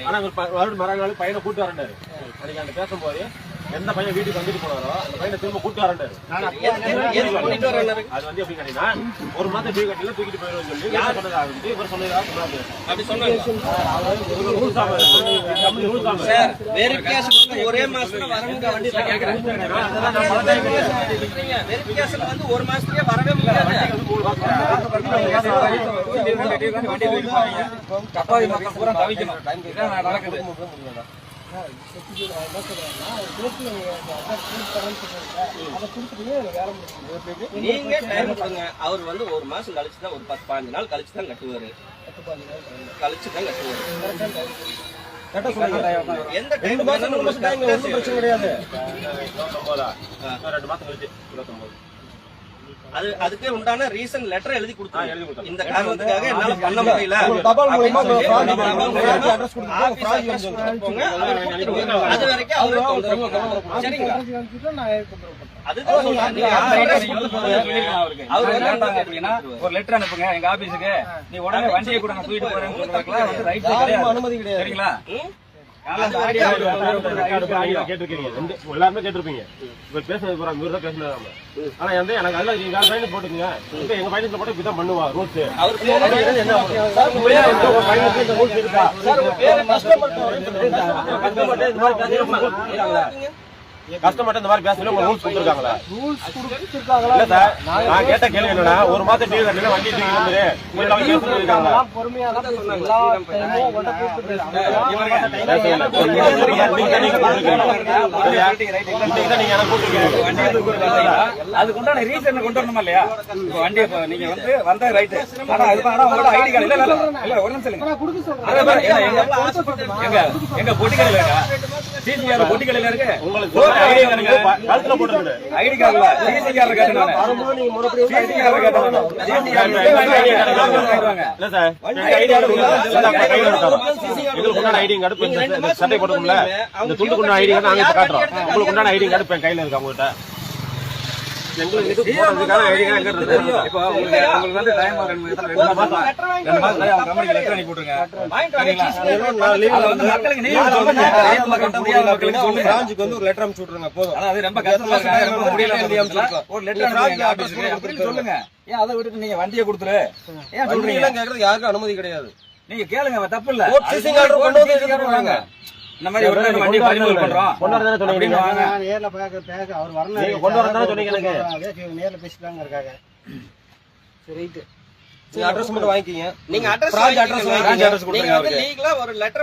ஆனா மறுநாள் பையனை கூட்டு வரண்டாரு. அன்னைக்கு அந்த பேசும்போது எந்த பையன் வீட்டுக்கு வந்துட்டு போனாரோ அந்த பையனை திரும்ப கூட்டு வரண்டாரு. அது வந்து எப்படி கேட்டீங்கன்னா ஒரு மாதம் டியூ கட்டல தூக்கிட்டு போயிடுவோம் சொல்லி சொன்னது இவர் சொன்னதா சொன்னாரு. ஒரே மாசத்துல ஒரு மாசத்துலயே வரவே முடியாது. கப்பாவி மக்கள் பூரா தவிக்கணும். நடக்குது. நீங்க டைம் கொடுங்க. அவர் வந்து ஒரு மாசம் கழிச்சுதான் ஒரு 10-15 நாள் கழிச்சுதான் கட்டுவாரு. எந்த டைம் பிரச்சனை கிடையாது. அதுக்கே உண்டான ரீசன் லெட்டர் எழுதி கொடுத்தாங்க. இந்த காரணத்துக்காக என்னால பண்ண முடியல. அது வரைக்கும் ஒரு லெட்டர் அனுப்புங்க எங்க ஆபீஸுக்கு, நீ உடனே வண்டியை கூட நான் தூக்கிட்டு போறேன்னு சொல்றதுக்கு அனுமதி கிடையாது. சரிங்களா? எல்லாருமே கேட்டிருப்பீங்க. இவர் பேசுறது பூரா இவர் தான் பேசினாங்க. ஆனா வந்து எனக்கு அதுல நீங்க பையன் போட்டுங்க. இப்ப எங்க பையன்ல போட்டு இப்பதான் பண்ணுவா ரூல்ஸ். கஸ்டமர் இந்த மாதிரி பேசல ரூல்ஸ் கொடுத்துருக்காங்களா? இல்ல சார், நான் கேட்ட கேள்வி என்னன்னா ஒரு மாசம் டியூ கட்டல வண்டி தூக்கி வந்துரு அதுக்குண்டான ரீசன் கொண்டு வரணுமா இல்லையா? வண்டி நீங்க வந்து வந்த ரைட்டு, ஆனா உங்களோட ஐடி கார்டு இல்ல இல்ல ஒரு நிமிஷம் எங்க பொட்டி கடையில இருக்கா? சிசிஆர் பொட்டி கடையில இருக்கு. உங்களுக்கு ஐடி கார்டுல சிசிஆர் கேட்டேன். சட்டை போட்டுக்கோம்ல, இந்த துண்டு கொண்ட ஐடி கார்டு நாங்க காட்டுறோம். உங்களுக்கு உண்டான ஐடி கார்டு இப்ப கையில இருக்கு அவங்ககிட்ட. வண்டியை கொடுத்துரு ஏன் சொல்றீங்க? யாருக்கும் அனுமதி கிடையாது. நீங்க கேளுங்க, தப்பு இல்ல. இந்த மாதிரி ஒரு வண்டி பறிமுதல் பண்றோம். கொண்டு வரதானே சொன்னீங்க. நேர்ல பேச அவர் வரல. நீங்க கொண்டு வரதானே சொன்னீங்க. எனக்கு நேர்ல பேசிட்டாங்க இருக்காங்க. சரி ரைட். நீங்க அட்ரஸ் மட்டும் வாங்கிக்கீங்க. நீங்க அட்ரஸ் வாங்கிக்கீங்க. நீங்க வந்து லீகலா ஒரு லெட்டர்